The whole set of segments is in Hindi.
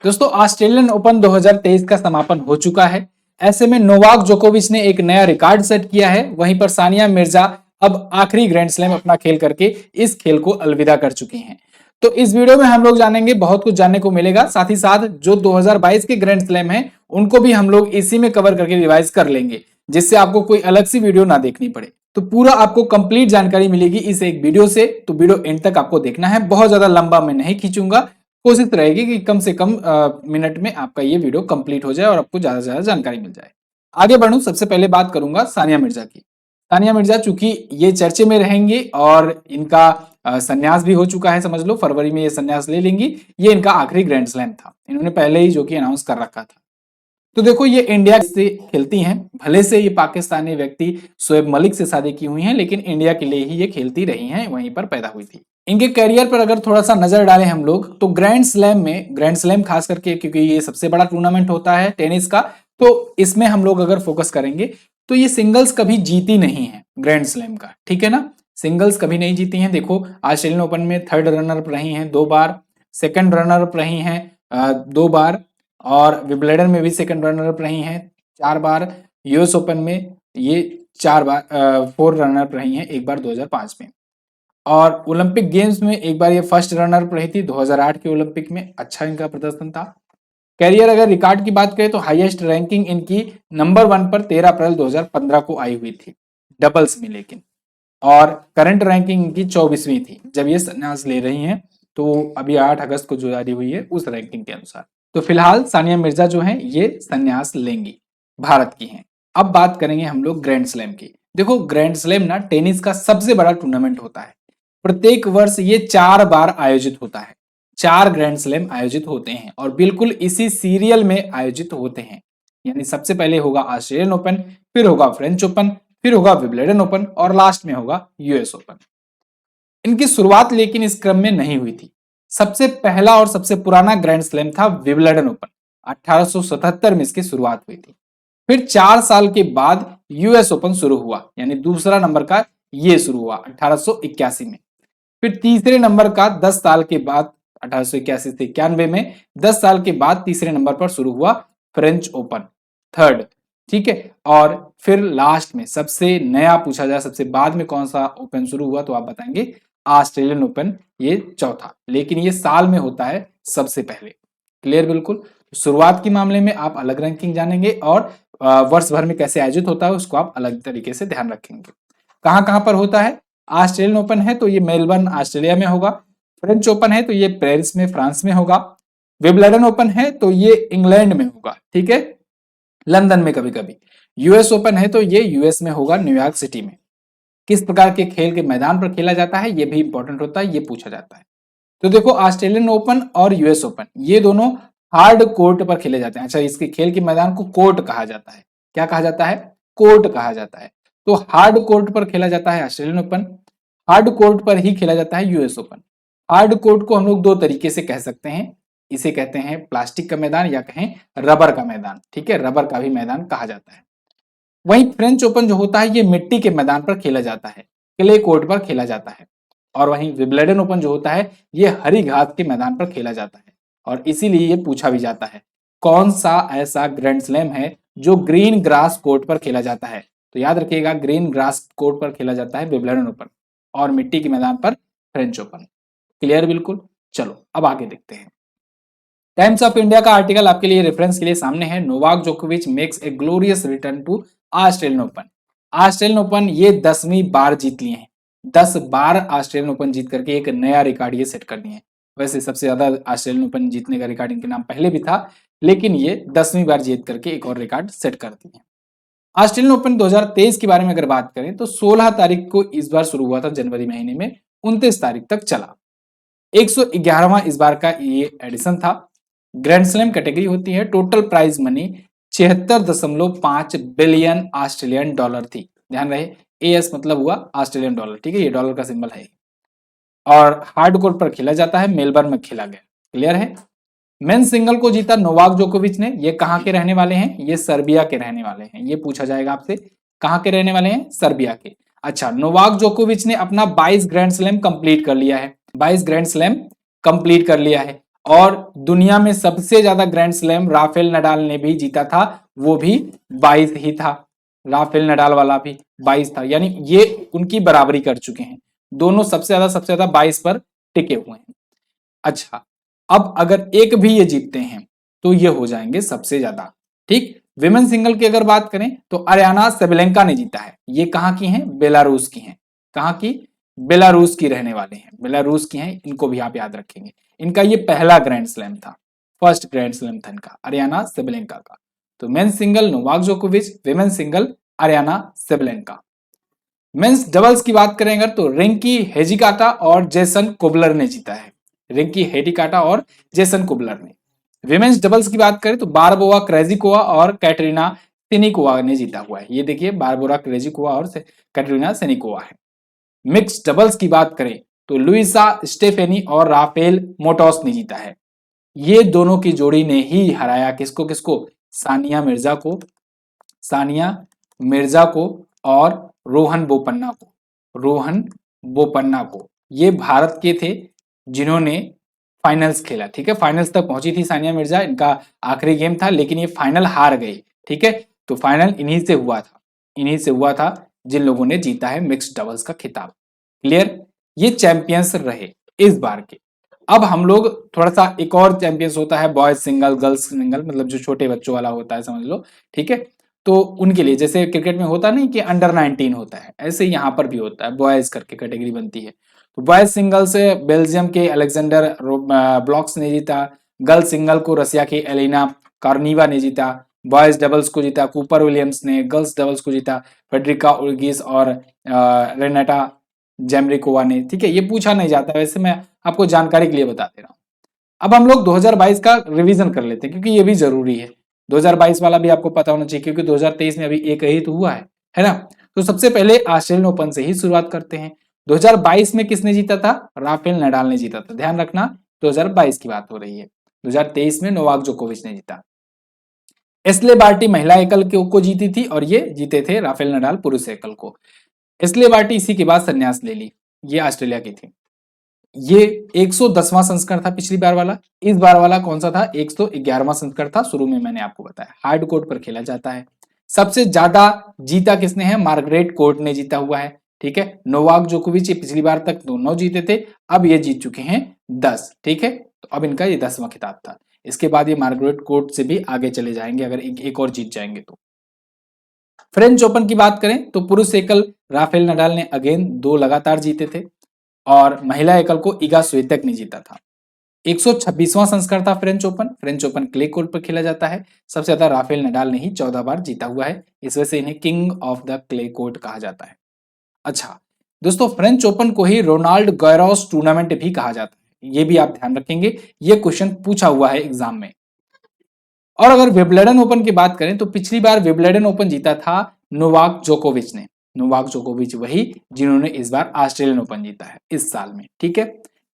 दोस्तों ऑस्ट्रेलियन ओपन 2023 का समापन हो चुका है। ऐसे में नोवाक जोकोविच ने एक नया रिकॉर्ड सेट किया है। वहीं पर सानिया मिर्जा अब आखिरी ग्रैंड स्लैम अपना खेल करके इस खेल को अलविदा कर चुकी हैं। तो इस वीडियो में हम लोग जानेंगे, बहुत कुछ जानने को मिलेगा। साथ ही साथ जो 2022 के ग्रैंड स्लैम हैं उनको भी हम लोग इसी में कवर करके रिवाइज कर लेंगे, जिससे आपको कोई अलग सी वीडियो ना देखनी पड़े। तो पूरा आपको कंप्लीट जानकारी मिलेगी इस एक वीडियो से, तो वीडियो एंड तक आपको देखना है। बहुत ज्यादा लंबा मैं नहीं खींचूंगा, कोशिश रहेगी कि कम से कम मिनट में आपका ये वीडियो कंप्लीट हो जाए और आपको ज्यादा से ज्यादा जानकारी मिल जाए। आगे बढ़ूं, सबसे पहले बात करूंगा सानिया मिर्जा की। सानिया मिर्जा चूंकि ये चर्चे में रहेंगी और इनका संन्यास भी हो चुका है, समझ लो फरवरी में ये संन्यास ले लेंगी। ये इनका आखिरी ग्रैंड स्लैम था, इन्होंने पहले ही जो कि अनाउंस कर रखा था। तो देखो ये इंडिया से खेलती हैं, भले से ये पाकिस्तानी व्यक्ति शोएब मलिक से शादी की हुई हैं, लेकिन इंडिया के लिए ही ये खेलती रही हैं, वहीं पर पैदा हुई थी। इनके करियर पर अगर थोड़ा सा नजर डालें हम लोग, तो ग्रैंड स्लैम में, ग्रैंड स्लैम खास करके क्योंकि ये सबसे बड़ा टूर्नामेंट होता है टेनिस का, तो इसमें हम लोग अगर फोकस करेंगे तो ये सिंगल्स कभी जीती नहीं है ग्रैंड स्लैम का, ठीक है ना। सिंगल्स कभी नहीं जीती हैं। देखो ऑस्ट्रेलियन ओपन में थर्ड रनर अप रही हैं 2 बार, सेकंड रनर अप रही हैं 2 बार, और विंबलडन में भी सेकंड रनर अप रही हैं 4 बार। यूएस ओपन में ये 4 बार 4 रनर अप रही हैं, एक बार 2005 में। और ओलंपिक गेम्स में एक बार ये फर्स्ट रनर अप रही थी 2008 के ओलंपिक में, अच्छा इनका प्रदर्शन था। कैरियर अगर रिकॉर्ड की बात करें तो हाईएस्ट रैंकिंग इनकी नंबर 1 पर 13 अप्रैल 2015 को आई हुई थी डबल्स में, लेकिन और करंट रैंकिंग इनकी 24वीं थी जब ये संन्यास ले रही हैं। तो अभी 8 अगस्त को जो जारी हुई है उस रैंकिंग के अनुसार। तो फिलहाल सानिया मिर्जा जो है ये संन्यास लेंगी, भारत की हैं। अब बात करेंगे हम लोग ग्रैंड स्लैम की। देखो ग्रैंड स्लैम ना टेनिस का सबसे बड़ा टूर्नामेंट होता है। प्रत्येक वर्ष ये 4 बार आयोजित होता है, 4 ग्रैंड स्लैम आयोजित होते हैं और बिल्कुल इसी सीरियल में आयोजित होते हैं। यानी सबसे पहले होगा ऑस्ट्रेलियन ओपन, फिर होगा फ्रेंच ओपन, फिर होगा विंबलडन ओपन और लास्ट में होगा यूएस ओपन। इनकी शुरुआत लेकिन इस क्रम में नहीं हुई थी। सबसे पहला और सबसे पुराना ग्रैंड स्लैम था विंबलडन ओपन, 1877 में इसकी शुरुआत हुई थी। फिर 4 साल के बाद यूएस ओपन शुरू हुआ, यानी दूसरा नंबर का ये शुरू हुआ 1881 में। फिर तीसरे नंबर का 10 साल के बाद 1881 से 91 में 10 साल के बाद तीसरे नंबर पर शुरू हुआ फ्रेंच ओपन, थर्ड, ठीक है। और फिर लास्ट में सबसे नया पूछा जाए सबसे बाद में कौन सा ओपन शुरू हुआ, तो आप बताएंगे ऑस्ट्रेलियन ओपन, ये चौथा, लेकिन ये साल में होता है सबसे पहले। क्लियर बिल्कुल। शुरुआत के मामले में आप अलग रैंकिंग जानेंगे और वर्ष भर में कैसे आयोजित होता है उसको आप अलग तरीके से ध्यान रखेंगे। कहां कहां पर होता है? ऑस्ट्रेलियन ओपन है तो ये मेलबर्न ऑस्ट्रेलिया में होगा, फ्रेंच ओपन है तो ये पेरिस में फ्रांस में होगा, विंबलडन ओपन है तो ये इंग्लैंड में होगा, ठीक है, लंदन में कभी कभी। यूएस ओपन है तो ये यूएस में होगा, न्यूयॉर्क सिटी में। किस प्रकार के खेल के मैदान पर खेला जाता है ये भी इंपॉर्टेंट होता है, ये पूछा जाता है। तो देखो ऑस्ट्रेलियन ओपन और यूएस ओपन ये दोनों हार्ड कोर्ट पर खेले जाते हैं। अच्छा, इसके खेल के मैदान को कोर्ट कहा जाता है। क्या कहा जाता है? कोर्ट कहा जाता है। तो हार्ड कोर्ट पर खेला जाता है ऑस्ट्रेलियन ओपन, हार्ड कोर्ट पर ही खेला जाता है यूएस ओपन। हार्ड कोर्ट को हम लोग 2 तरीके से कह सकते हैं, इसे कहते हैं प्लास्टिक का मैदान या कहें रबर का मैदान, ठीक है, रबर का भी मैदान कहा जाता है। वहीं फ्रेंच ओपन जो होता है ये मिट्टी के मैदान पर खेला जाता है, क्ले कोर्ट पर खेला जाता है। और वहीं विंबलडन ओपन जो होता है ये हरी घास के मैदान पर खेला जाता है। और इसीलिए ये पूछा भी जाता है कौन सा ऐसा ग्रैंड स्लैम है जो ग्रीन ग्रास कोर्ट पर खेला जाता है। तो याद रखिएगा ग्रीन ग्रास कोर्ट पर खेला जाता है विंबलडन ओपन और मिट्टी के मैदान पर फ्रेंच ओपन। क्लियर बिल्कुल। चलो अब आगे देखते हैं। टाइम्स ऑफ इंडिया का आर्टिकल आपके लिए रेफरेंस के लिए सामने है। नोवाक जोकोविच makes a glorious return to Australian Open. Australian Open ये 10वीं बार जीत लिए हैं, 10 बार ऑस्ट्रेलियन ओपन जीत करके एक नया रिकॉर्ड ये सेट कर दिए हैं। वैसे सबसे ज्यादा ऑस्ट्रेलियन ओपन जीतने का रिकॉर्ड इनके नाम पहले भी था, लेकिन ये 10वीं बार जीत करके एक और रिकॉर्ड सेट कर दिए हैं। ऑस्ट्रेलियन ओपन 2023 के बारे में अगर बात करें तो 16 तारीख को इस बार शुरू हुआ था, जनवरी महीने में 29 तारीख तक चला। 111वां इस बार का ये एडिशन था। ग्रैंड स्लैम कैटेगरी होती है। Total prize money 76.5 billion Australian dollar थी। ध्यान रहे एएस मतलब हुआ ऑस्ट्रेलियन डॉलर, ठीक है, ये डॉलर का सिंबल है। और हार्ड कोर्ट पर खेला जाता है, मेलबर्न में खेला गया। क्लियर है। मेन सिंगल को जीता नोवाक जोकोविच ने। ये कहां के रहने वाले हैं? ये सर्बिया के रहने वाले हैं। ये पूछा जाएगा आपसे, कहां के रहने वाले हैं? सर्बिया के। अच्छा, नोवाक जोकोविच ने अपना 22 ग्रैंड स्लैम कंप्लीट कर लिया है, 22 ग्रैंड स्लैम कंप्लीट कर लिया है। और दुनिया में सबसे ज्यादा ग्रैंड स्लैम राफेल नडाल ने भी जीता था, वो भी 22 ही था। राफेल नडाल वाला भी 22 था, यानी ये उनकी बराबरी कर चुके हैं। दोनों सबसे ज्यादा 22 पर टिके हुए हैं। अच्छा, अब अगर एक भी ये जीतते हैं तो ये हो जाएंगे सबसे ज्यादा। ठीक, विमेन सिंगल की अगर बात करें तो अरियाना सेबलेंका ने जीता है। ये कहाँ की हैं? बेलारूस की हैं। कहाँ की? बेलारूस की रहने वाले हैं, बेलारूस की हैं, इनको भी आप याद रखेंगे। इनका ये पहला ग्रैंड स्लैम था, फर्स्ट ग्रैंड स्लैम था इनका, अरियाना सेबलेंका का। तो मेन सिंगल नोवाक जोकोविच, women single Aryna Sabalenka. Men's doubles की बात करें अगर तो रिंकी हेजिकाटा और जेसन कोबलर ने जीता है। रिंकी हेजिकाटा और जेसन कोबलर ने। विमेंस डबल्स की बात करें तो बारबोरा क्रेजिकोवा और कैटरीना सेनिकोवा ने जीता हुआ है। ये देखिए, बारबोरा क्रेजिकोवा और कैटरीना सेनिकोवा है। मिक्स डबल्स की बात करें तो लुइसा स्टेफेनी और राफेल मोटोस ने जीता है। ये दोनों की जोड़ी ने ही हराया किसको किसको? सानिया मिर्जा को, सानिया मिर्जा को और रोहन बोपन्ना को, रोहन बोपन्ना को। ये भारत के थे जिन्होंने फाइनल्स खेला। ठीक है, फाइनल्स तक पहुंची थी सानिया मिर्जा, इनका आखिरी गेम था, लेकिन ये फाइनल हार गई। ठीक है, तो फाइनल इन्हीं से हुआ था, इन्हीं से हुआ था जिन लोगों ने जीता है मिक्स्ड डबल्स का खिताब। क्लियर? ये चैंपियंस रहे इस बार के। अब हम लोग थोड़ा सा एक और चैंपियंस होता है, बॉयज सिंगल गर्ल्स सिंगल, मतलब जो छोटे बच्चों वाला होता है समझ लो। ठीक है, तो उनके लिए जैसे क्रिकेट में होता नहीं कि अंडर 19 होता है, ऐसे यहाँ पर भी होता है, बॉयज करके कैटेगरी बनती है। तो बॉयज सिंगल से बेल्जियम के अलेक्जेंडर ब्लॉक्स ने जीता। गर्ल्स सिंगल को रसिया की एलिना कार्निवा ने जीता। बॉयज डबल्स को जीता कूपर विलियम्स ने। गर्ल्स डबल्स को जीता फेडरिका उर्गिस और रेनाटा जेमरिकोवा ने। ठीक है, ये पूछा नहीं जाता, वैसे मैं आपको जानकारी के लिए बता दे रहा हूँ। अब हम लोग 2022 का रिवीजन कर लेते हैं, क्योंकि ये भी जरूरी है। 2022 वाला भी आपको पता होना चाहिए, क्योंकि 2023 में अभी एक ही तो हुआ है ना। तो सबसे पहले ऑस्ट्रेलियन ओपन से ही शुरुआत करते हैं। 2022 में किसने जीता था? राफेल नडाल ने जीता था, ध्यान रखना 2022 की बात हो रही है। 2023 में नोवाक जोकोविच ने जीता। एस्ले बार्टी महिला एकल को जीती थी, और ये जीते थे राफेल नडाल पुरुष एकल को। एस्ले बार्टी इसी के बाद संन्यास ले ली, ये ऑस्ट्रेलिया की थी। ये 110वां संस्करण था पिछली बार वाला। इस बार वाला कौन सा था? 111वां संस्करण था, शुरू में मैंने आपको बताया। हार्ड कोर्ट पर खेला जाता है। सबसे ज्यादा जीता किसने है? मार्गरेट कोर्ट ने जीता हुआ है। ठीक है, नोवाक जोकोविच पिछली बार तक 9 जीते थे, अब ये जीत चुके हैं 10। ठीक है, तो अब इनका ये 10वां खिताब था। इसके बाद ये मार्गरेट कोर्ट से भी आगे चले जाएंगे अगर एक और जीत जाएंगे तो। फ्रेंच ओपन की बात करें तो पुरुष एकल राफेल नडाल ने अगेन 2 लगातार जीते थे, और महिला एकल को इगा स्वितेक ने जीता था। 126वां संस्करण था French open. French open clay court पर खेला जाता है। सबसे ज्यादा राफेल नडाल ने ही 14 बार जीता हुआ है, इस वजह से इन्हें king of the clay court कहा जाता है। अच्छा दोस्तों, फ्रेंच ओपन को ही रोनाल्ड गैरोस टूर्नामेंट भी कहा जाता है, ये भी आप ध्यान रखेंगे, ये क्वेश्चन पूछा हुआ है एग्जाम में। और अगर विंबलडन ओपन की बात करें तो पिछली बार विंबलडन ओपन जीता था नोवाक जोकोविच ने। नोवाक जोकोविच वही जिन्होंने इस बार ऑस्ट्रेलियन ओपन जीता है इस साल में। ठीक है,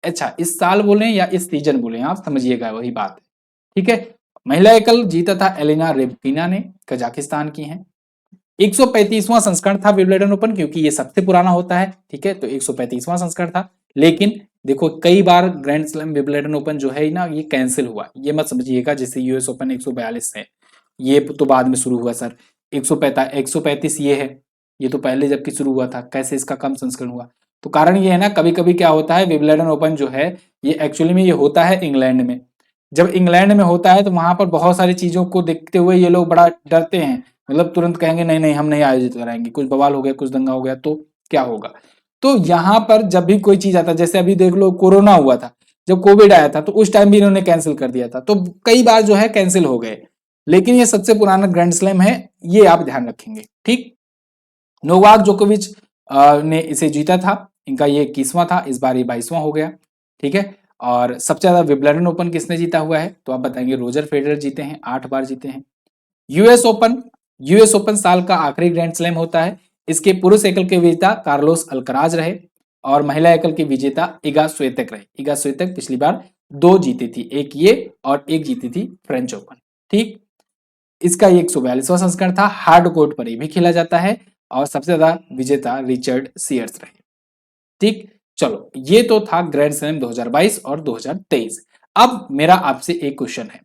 अच्छा इस साल बोले या इस सीजन बोले, आप समझिएगा वही बात है। ठीक है, महिला एकल जीता था एलिना रेबकिना ने, कजाकिस्तान की हैं। 135वां संस्करण था विंबलडन ओपन, क्योंकि ये सबसे पुराना होता है। ठीक है, तो 135वां संस्करण था, लेकिन देखो कई बार ग्रैंड स्लैम विंबलडन ओपन जो है ना, ये कैंसिल हुआ, ये मत समझिएगा। जैसे यूएस ओपन 142 है, ये तो बाद में शुरू हुआ सर। 135 ये है, ये तो पहले जबकि शुरू हुआ था, कैसे इसका कम संस्करण हुआ? तो कारण ये है ना, कभी कभी क्या होता है, विंबलडन ओपन जो है ये एक्चुअली में ये होता है इंग्लैंड में। जब इंग्लैंड में होता है तो वहां पर बहुत सारी चीजों को देखते हुए ये लोग बड़ा डरते हैं, मतलब तुरंत कहेंगे नहीं नहीं हम नहीं आयोजित कराएंगे, कुछ बवाल हो गया, कुछ दंगा हो गया तो क्या होगा। तो यहाँ पर जब भी कोई चीज आता है, जैसे अभी देख लो कोरोना हुआ था, जब कोविड आया था तो उस टाइम भी इन्होंने कैंसिल कर दिया था, तो कई बार जो है कैंसिल हो गए। लेकिन ये सबसे पुराना ग्रैंड स्लैम है, ये आप ध्यान रखेंगे। ठीक, नोवाक जोकोविच ने इसे जीता था, इनका ये 21वां था, इस बार ये 22वां हो गया। ठीक है, और सबसे ज्यादा विंबलडन ओपन किसने जीता हुआ है? तो आप बताएंगे रोजर फेडरर जीते हैं, 8 बार जीते हैं। यूएस ओपन, यूएस ओपन साल का आखिरी ग्रैंड स्लैम होता है। इसके पुरुष एकल के विजेता कार्लोस अल्कराज रहे, और महिला एकल की विजेता इगा स्वितेक रहे। इगा स्वितेक पिछली बार 2 जीती थी, एक ये और एक जीती थी फ्रेंच ओपन। ठीक, इसका 142वां संस्करण था, हार्ड कोर्ट पर भी खेला जाता है, और सबसे ज्यादा विजेता रिचर्ड सीयर्स रहे। ठीक, चलो ये तो था ग्रैंड स्लैम 2022 और 2023। अब मेरा आपसे एक क्वेश्चन है,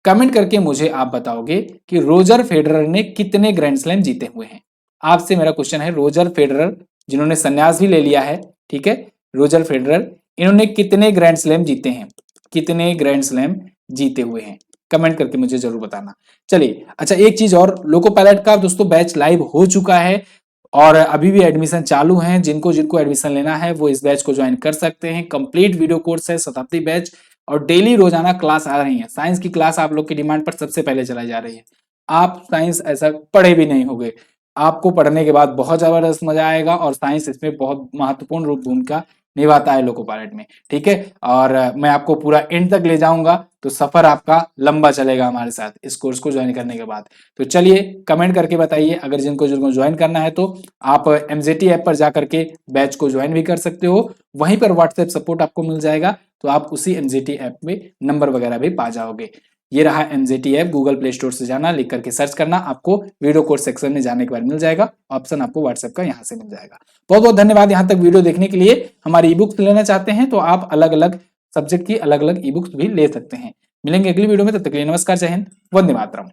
कमेंट करके मुझे आप बताओगे कि रोजर फेडरर ने कितने ग्रैंड स्लैम जीते हुए हैं। आपसे मेरा क्वेश्चन है, रोजर फेडरर जिन्होंने संन्यास भी ले लिया है, ठीक है, रोजर फेडरर, इन्होंने कितने ग्रैंड स्लैम जीते हैं, कितने ग्रैंड स्लैम जीते हुए हैं, कमेंट करके मुझे जरूर बताना। चलिए, अच्छा एक चीज और, लोको पायलट का दोस्तों बैच लाइव हो चुका है और अभी भी एडमिशन चालू है। जिनको जिनको एडमिशन लेना है वो इस बैच को ज्वाइन कर सकते हैं। कंप्लीट वीडियो कोर्स है, शताब्दी बैच, और डेली रोजाना क्लास आ रही है। साइंस की क्लास आप लोग की डिमांड पर सबसे पहले चलाई जा रही है। आप साइंस ऐसा पढ़े भी नहीं होंगे, आपको पढ़ने के बाद बहुत जबरदस्त मजा आएगा और साइंस इसमें बहुत महत्वपूर्ण रूप भूमिका निभाता है लोको पायलट में, ठीक है। और मैं आपको पूरा एंड तक ले जाऊंगा, तो सफर आपका लंबा चलेगा हमारे साथ इस कोर्स को ज्वाइन करने के बाद। तो चलिए कमेंट करके बताइए, अगर जिनको जिनको ज्वाइन करना है तो आप एमजेटी ऐप पर जाकर के बैच को ज्वाइन भी कर सकते हो। वहीं पर व्हाट्सएप सपोर्ट आपको मिल जाएगा, तो आप उसी एमजेटी ऐप में नंबर वगैरह भी पा जाओगे। ये रहा MJT app, Google play store से जाना, लिख करके सर्च करना, आपको वीडियो कोर्स सेक्शन में जाने के बाद मिल जाएगा। ऑप्शन आपको व्हाट्सएप का यहाँ से मिल जाएगा। बहुत बहुत धन्यवाद यहाँ तक वीडियो देखने के लिए। हमारी ई बुक्स लेना चाहते हैं तो आप अलग अलग सब्जेक्ट की अलग अलग ई बुक्स भी ले सकते हैं। मिलेंगे अगली वीडियो में, तब तक के लिए नमस्कार, जय हिंद, वंदे मातरम।